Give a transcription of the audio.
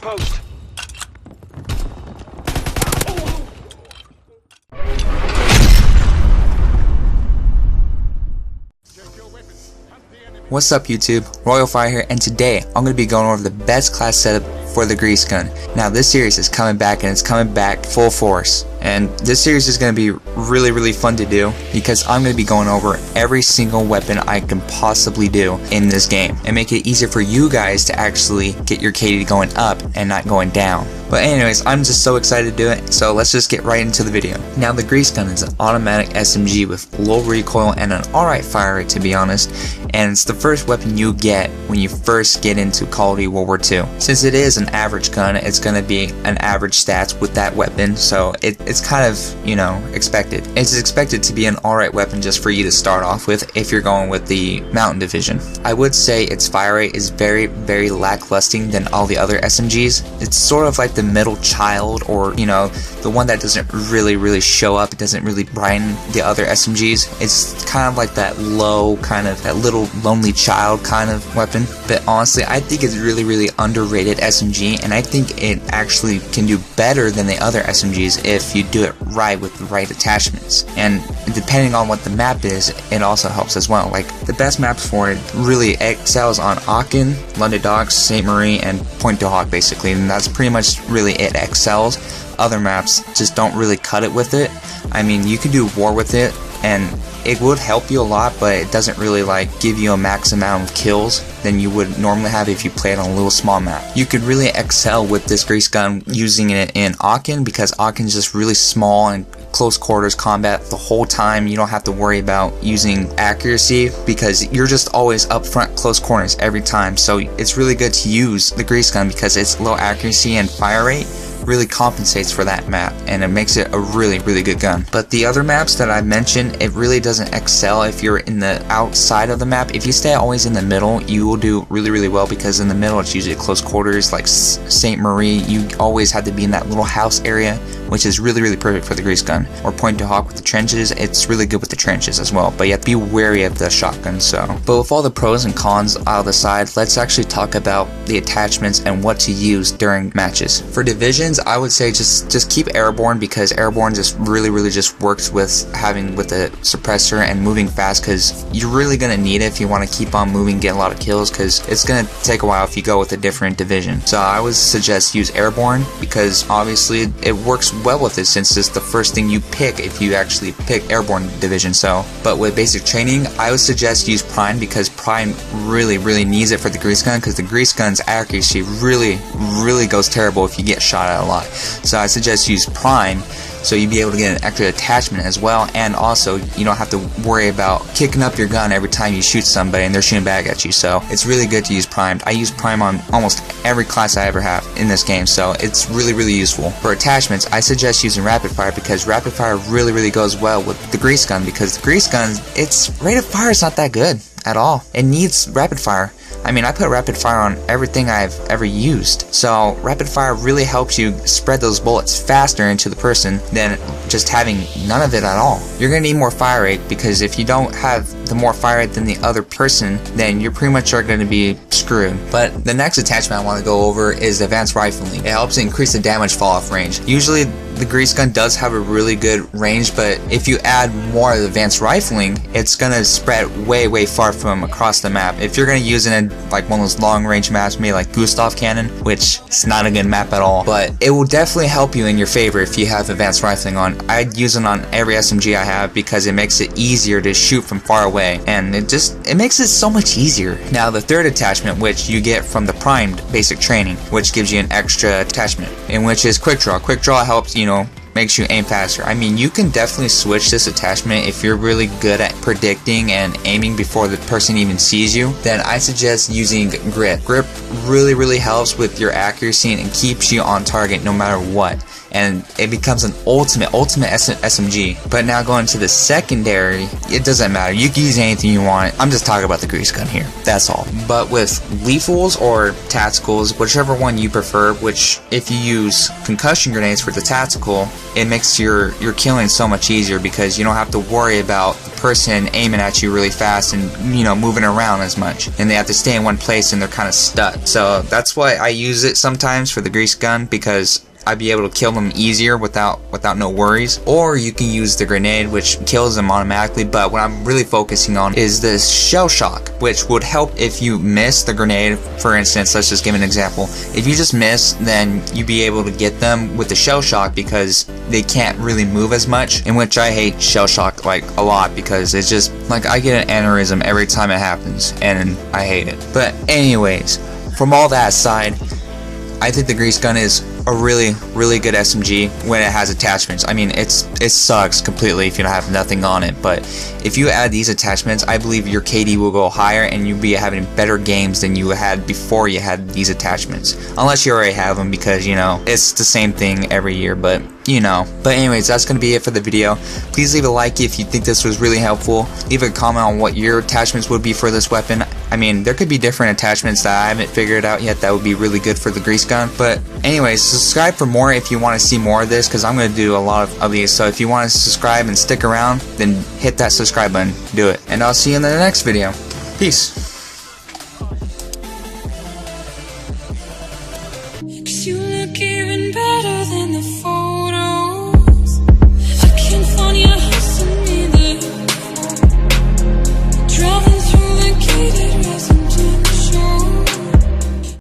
outpost. What's up YouTube, Royal Fire here, and today I'm going to be going over the best class setup for the grease gun. Now this series is coming back, and it's coming back full force, and this series is going to be really fun to do because I'm going to be going over every single weapon I can possibly do in this game and make it easier for you guys to actually get your KD going up and not going down. But anyways, I'm just so excited to do it, so let's just get right into the video. Now the grease gun is an automatic SMG with low recoil and an alright fire rate, to be honest, and it's the first weapon you get when you first get into Call of Duty World War II. Since it is an average gun, it's going to be an average stats with that weapon, so it's kind of, you know, expected. It's expected to be an alright weapon just for you to start off with if you're going with the Mountain Division. I would say its fire rate is very lackluster than all the other SMGs. It's sort of like the middle child, or you know, the one that doesn't really show up. It doesn't really brighten the other SMGs. It's kind of like that low, kind of that little lonely child kind of weapon. But honestly, I think it's really underrated SMG, and I think it actually can do better than the other SMGs if you do it right with the right attachments. And depending on what the map is, it also helps as well. Like the best maps for it really excels on Aachen, London Docks, St. Marie, and Point du Hoc basically, and that's pretty much really it excels. Other maps just don't really cut it with it. I mean, you can do war with it and it would help you a lot, but it doesn't really like give you a max amount of kills than you would normally have if you played on a little small map. You could really excel with this grease gun using it in Aachen, because Aachen is just really small and close quarters combat the whole time. You don't have to worry about using accuracy because you're just always up front close corners every time. So it's really good to use the grease gun because its low accuracy and fire rate really compensates for that map, and it makes it a really good gun. But the other maps that I mentioned, it really doesn't excel if you're in the outside of the map. If you stay always in the middle, you will do really well, because in the middle it's usually close quarters. Like St. Marie, you always have to be in that little house area, which is really perfect for the grease gun. Or Point du Hoc with the trenches, it's really good with the trenches as well, but you have to be wary of the shotgun. But with all the pros and cons out of the side, let's actually talk about the attachments and what to use during matches. For divisions, I would say just keep airborne, because airborne just really just works with having with the suppressor and moving fast, because you're really gonna need it if you want to keep on moving, get a lot of kills, because it's gonna take a while if you go with a different division. So I would suggest use airborne, because obviously it works well with it since it's the first thing you pick if you actually pick airborne division. But with basic training, I would suggest use prime, because prime really needs it for the grease gun, because the grease gun's accuracy really goes terrible if you get shot at a lot. So I suggest use prime, so you'd be able to get an extra attachment as well, and also you don't have to worry about kicking up your gun every time you shoot somebody and they're shooting back at you. So it's really good to use primed. I use prime on almost every class I ever have in this game, so it's really useful. For attachments, I suggest using rapid fire, because rapid fire really goes well with the grease gun, because the grease gun, its rate of fire is not that good at all. It needs rapid fire. I mean, I put rapid fire on everything I've ever used. So rapid fire really helps you spread those bullets faster into the person than just having none of it at all. You're gonna need more fire rate, because if you don't have the more fire rate than the other person, then you're pretty much are gonna be screwed. But the next attachment I want to go over is advanced rifling. It helps increase the damage fall off range. Usually the grease gun does have a really good range, but if you add more of the advanced rifling, it's gonna spread way far from across the map. If you're gonna use it in like one of those long range maps, maybe like Gustav Cannon, which is not a good map at all, but it will definitely help you in your favor if you have advanced rifling on. I'd use it on every SMG I have, because it makes it easier to shoot from far away, and it makes it so much easier. Now the third attachment, which you get from the primed basic training, which gives you an extra attachment, in which is quick draw. Quick draw helps, you know, makes you aim faster. I mean, you can definitely switch this attachment if you're really good at predicting and aiming before the person even sees you. Then I suggest using grip. Grip really helps with your accuracy and keeps you on target no matter what. and it becomes an ultimate SMG. But now going to the secondary, it doesn't matter. You can use anything you want. I'm just talking about the grease gun here. That's all. But with lethals or tacticals, whichever one you prefer, which if you use concussion grenades for the tactical, it makes your killing so much easier because you don't have to worry about the person aiming at you really fast and, you know, moving around as much, and they have to stay in one place and they're kind of stuck. So that's why I use it sometimes for the grease gun, because I'd be able to kill them easier without no worries. Or you can use the grenade, which kills them automatically, but what I'm really focusing on is this shell shock, which would help if you miss the grenade. For instance, let's just give an example. If you just miss, then you'd be able to get them with the shell shock because they can't really move as much, in which I hate shell shock like a lot because it's just like I get an aneurysm every time it happens and I hate it. But anyways, from all that aside, I think the grease gun is a really good SMG when it has attachments. I mean, it sucks completely if you don't have nothing on it, but if you add these attachments, I believe your KD will go higher and you'll be having better games than you had before you had these attachments, unless you already have them, because, you know, it's the same thing every year, but you know. But anyways, that's gonna be it for the video. Please leave a like if you think this was really helpful. Leave a comment on what your attachments would be for this weapon. I mean, there could be different attachments that I haven't figured out yet that would be really good for the grease gun. But anyways, subscribe for more if you want to see more of this, because I'm going to do a lot of these. So if you want to subscribe and stick around, then hit that subscribe button. Do it. And I'll see you in the next video. Peace.